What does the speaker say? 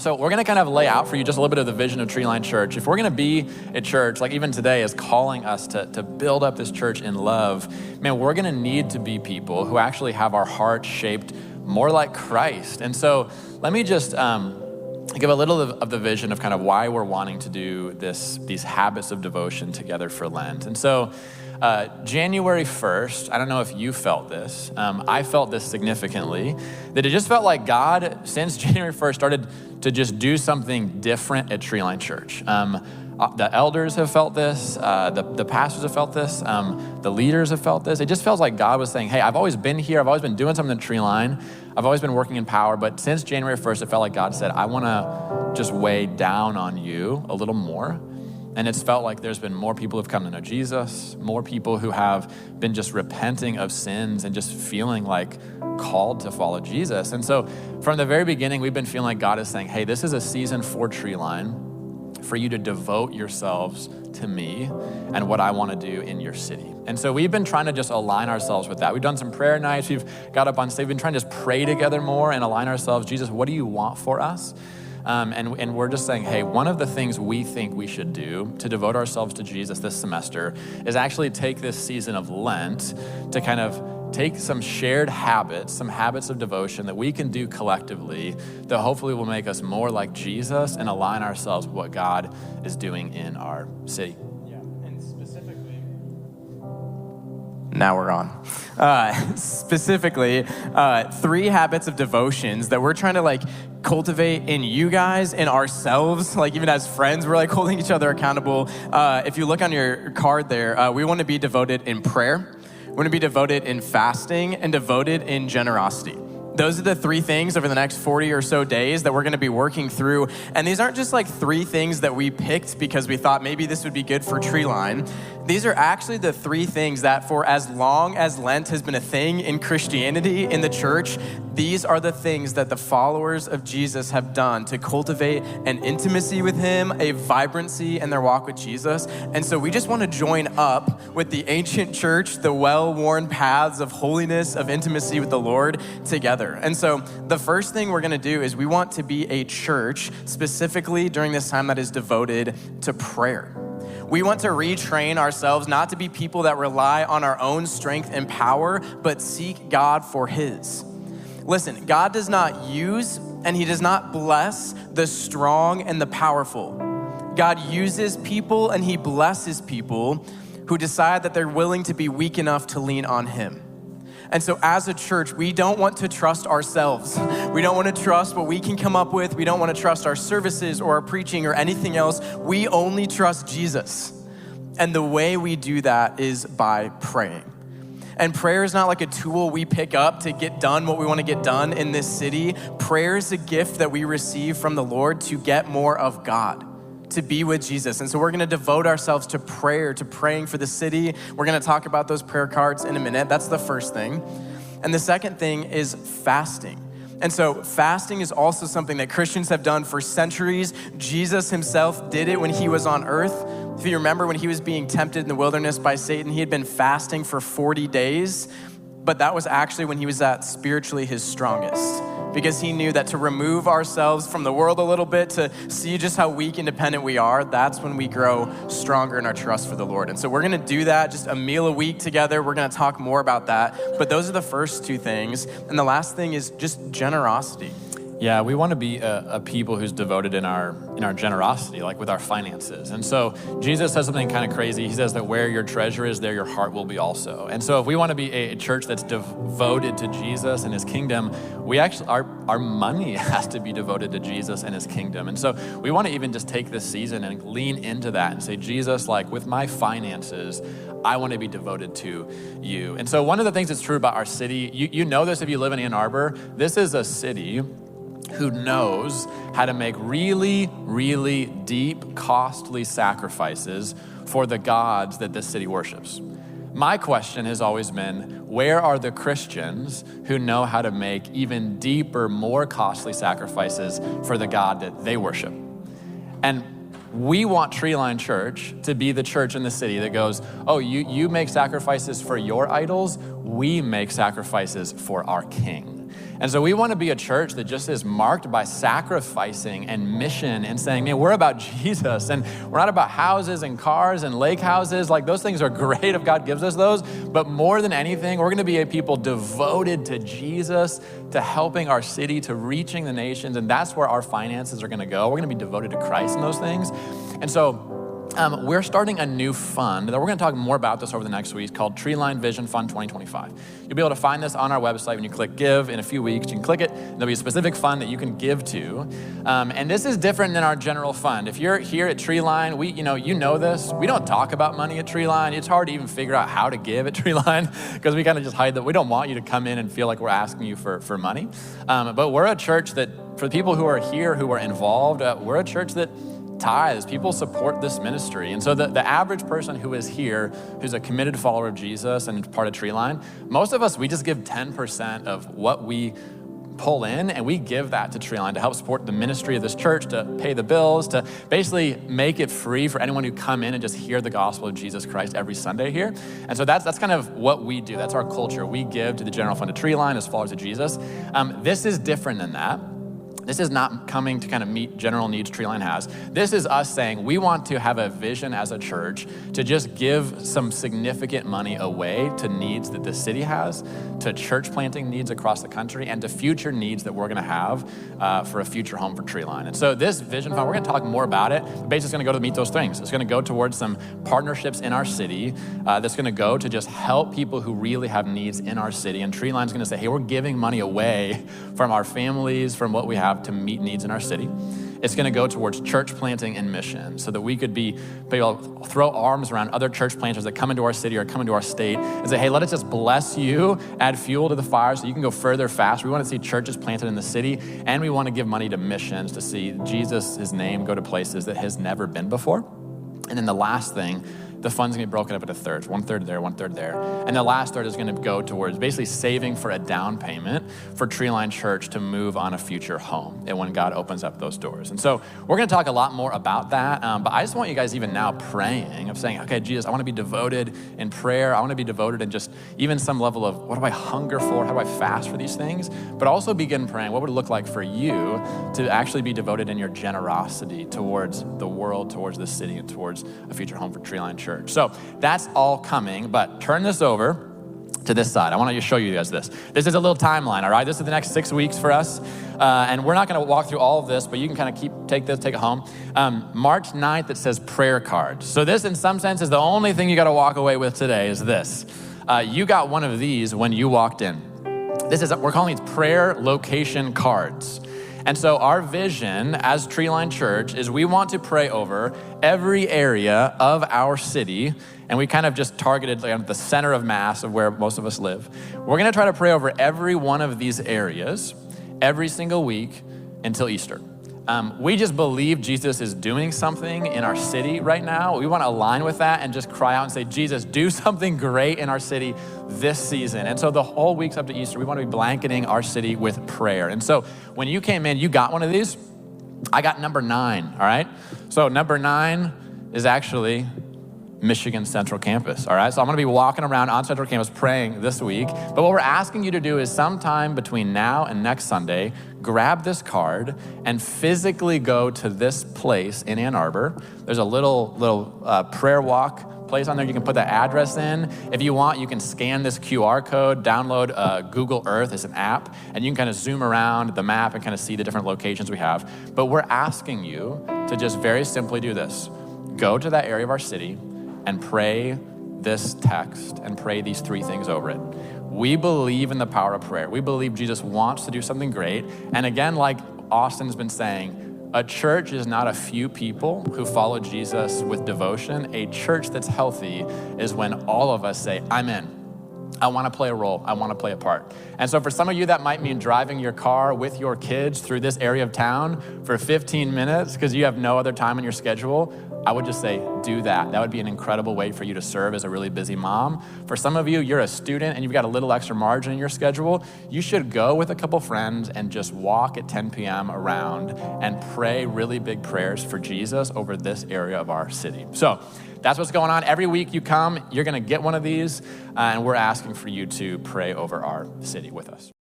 So we're gonna kind of lay out for you just a little bit of the vision of Treeline Church. If we're gonna be a church, like even today is calling us to build up this church in love, man, we're gonna need to be people who actually have our hearts shaped more like Christ. And so let me just give a little of the vision of kind of why we're wanting to do these habits of devotion together for Lent. And so January 1st, I don't know if you felt this, I felt this significantly, that it just felt like God, since January 1st, started to just do something different at Treeline Church. The elders have felt this, the pastors have felt this, the leaders have felt this. It just feels like God was saying, hey, I've always been here, I've always been doing something at Treeline, I've always been working in power, but since January 1st, it felt like God said, I wanna just weigh down on you a little more. And it's felt like there's been more people who've come to know Jesus, more people who have been just repenting of sins and just feeling like called to follow Jesus. And so from the very beginning, we've been feeling like God is saying, hey, this is a season for Treeline, for you to devote yourselves to me and what I want to do in your city. And so we've been trying to just align ourselves with that. We've done some prayer nights. We've got up on stage. We've been trying to just pray together more and align ourselves. Jesus, what do you want for us? And we're just saying, hey, one of the things we think we should do to devote ourselves to Jesus this semester is actually take this season of Lent to kind of take some shared habits, some habits of devotion that we can do collectively that hopefully will make us more like Jesus and align ourselves with what God is doing in our city. Yeah, and specifically, now we're on. Specifically, 3 habits of devotions that we're trying to cultivate in you guys, in ourselves, even as friends, we're holding each other accountable. If you look on your card there, we want to be devoted in prayer. We want to be devoted in fasting and devoted in generosity. Those are the 3 things over the next 40 or so days that we're going to be working through. And these aren't just 3 things that we picked because we thought maybe this would be good for Treeline. These are actually the 3 things that for as long as Lent has been a thing in Christianity, in the church, these are the things that the followers of Jesus have done to cultivate an intimacy with him, a vibrancy in their walk with Jesus. And so we just want to join up with the ancient church, the well-worn paths of holiness, of intimacy with the Lord together. And so the first thing we're going to do is we want to be a church specifically during this time that is devoted to prayer. We want to retrain ourselves not to be people that rely on our own strength and power, but seek God for his. Listen, God does not use and he does not bless the strong and the powerful. God uses people and he blesses people who decide that they're willing to be weak enough to lean on him. And so as a church, we don't want to trust ourselves. We don't want to trust what we can come up with. We don't want to trust our services or our preaching or anything else. We only trust Jesus. And the way we do that is by praying. And prayer is not like a tool we pick up to get done what we want to get done in this city. Prayer is a gift that we receive from the Lord to get more of God, to be with Jesus. And so we're going to devote ourselves to prayer, to praying for the city. We're going to talk about those prayer cards in a minute. That's the first thing. And the second thing is fasting. And so fasting is also something that Christians have done for centuries. Jesus himself did it when he was on earth. If you remember when he was being tempted in the wilderness by Satan, he had been fasting for 40 days, but that was actually when he was at spiritually his strongest, because he knew that to remove ourselves from the world a little bit, to see just how weak and dependent we are, that's when we grow stronger in our trust for the Lord. And so we're gonna do that, just a meal a week together. We're gonna talk more about that, but those are the first 2 things. And the last thing is just generosity. Yeah, we want to be a people who's devoted in our generosity, with our finances. And so Jesus says something kind of crazy. He says that where your treasure is, there your heart will be also. And so if we want to be a church that's devoted to Jesus and his kingdom, we actually, our money has to be devoted to Jesus and his kingdom. And so we want to even just take this season and lean into that and say, Jesus, with my finances, I want to be devoted to you. And so one of the things that's true about our city, you know this if you live in Ann Arbor, this is a city who knows how to make really, really deep, costly sacrifices for the gods that this city worships. My question has always been, where are the Christians who know how to make even deeper, more costly sacrifices for the God that they worship? And we want Treeline Church to be the church in the city that goes, oh, you make sacrifices for your idols, we make sacrifices for our King. And so we want to be a church that just is marked by sacrificing and mission and saying, man, we're about Jesus, and we're not about houses and cars and lake houses. Like, those things are great if God gives us those, but more than anything, we're going to be a people devoted to Jesus, to helping our city, to reaching the nations, and that's where our finances are going to go. We're going to be devoted to Christ in those things. And so we're starting a new fund that we're going to talk more about this over the next week called Treeline Vision Fund 2025. You'll be able to find this on our website when you click give in a few weeks. You can click it. There'll be a specific fund that you can give to. And this is different than our general fund. If you're here at Treeline, you know this. We don't talk about money at Treeline. It's hard to even figure out how to give at Treeline because we kind of just hide that. We don't want you to come in and feel like we're asking you for money. But we're a church that, for the people who are here, who are involved, we're a church that tithes. People support this ministry. And so the average person who is here, who's a committed follower of Jesus and part of Treeline, most of us, we just give 10% of what we pull in, and we give that to Treeline to help support the ministry of this church, to pay the bills, to basically make it free for anyone who come in and just hear the gospel of Jesus Christ every Sunday here. And so that's kind of what we do. That's our culture. We give to the general fund of Treeline as followers of Jesus. This is different than that. This is not coming to kind of meet general needs Treeline has. This is us saying we want to have a vision as a church to just give some significant money away to needs that the city has, to church planting needs across the country, and to future needs that we're going to have for a future home for Treeline. And so this vision fund, we're going to talk more about it. Basically, it's going to go to meet those things. It's going to go towards some partnerships in our city that's going to go to just help people who really have needs in our city. And Treeline's going to say, hey, we're giving money away from our families, from what we have, to meet needs in our city. It's going to go towards church planting and mission so that we could be able to throw arms around other church planters that come into our city or come into our state and say, hey, let us just bless you, add fuel to the fire so you can go further fast. We want to see churches planted in the city, and we want to give money to missions to see Jesus, his name, go to places that has never been before. And then the last thing, the fund's gonna be broken up into thirds, 1/3 there, 1/3 there. And the last third is gonna go towards basically saving for a down payment for Treeline Church to move on a future home and when God opens up those doors. And so we're gonna talk a lot more about that, but I just want you guys even now praying of saying, okay, Jesus, I wanna be devoted in prayer. I wanna be devoted in just even some level of what do I hunger for? How do I fast for these things? But also begin praying, what would it look like for you to actually be devoted in your generosity towards the world, towards the city, and towards a future home for Treeline Church. So that's all coming, but turn this over to this side. I want to show you guys this. This is a little timeline, all right? This is the next 6 weeks for us, and we're not going to walk through all of this, but you can kind of take it home. March 9th, it says prayer cards. So this, in some sense, is the only thing you got to walk away with today is this. You got one of these when you walked in. We're calling these prayer location cards. And so our vision as Treeline Church is we want to pray over every area of our city, and we kind of just targeted the center of mass of where most of us live. We're gonna try to pray over every one of these areas every single week until Easter. We just believe Jesus is doing something in our city right now. We want to align with that and just cry out and say, Jesus, do something great in our city this season. And so the whole weeks up to Easter, we want to be blanketing our city with prayer. And so when you came in, you got one of these. I got number 9, all right? So number 9 is actually Michigan Central Campus, all right? So I'm gonna be walking around on Central Campus praying this week, but what we're asking you to do is sometime between now and next Sunday, grab this card and physically go to this place in Ann Arbor. There's a little prayer walk place on there. You can put the address in. If you want, you can scan this QR code, download Google Earth as an app, and you can kind of zoom around the map and kind of see the different locations we have. But we're asking you to just very simply do this. Go to that area of our city and pray this text and pray these 3 things over it. We believe in the power of prayer. We believe Jesus wants to do something great. And again, like Austin's been saying, a church is not a few people who follow Jesus with devotion. A church that's healthy is when all of us say, I'm in. I want to play a role. I want to play a part. And so for some of you, that might mean driving your car with your kids through this area of town for 15 minutes because you have no other time in your schedule. I would just say, do that. That would be an incredible way for you to serve as a really busy mom. For some of you, you're a student and you've got a little extra margin in your schedule. You should go with a couple friends and just walk at 10 p.m. around and pray really big prayers for Jesus over this area of our city. So that's what's going on. Every week you come, you're gonna get one of these, and we're asking for you to pray over our city with us.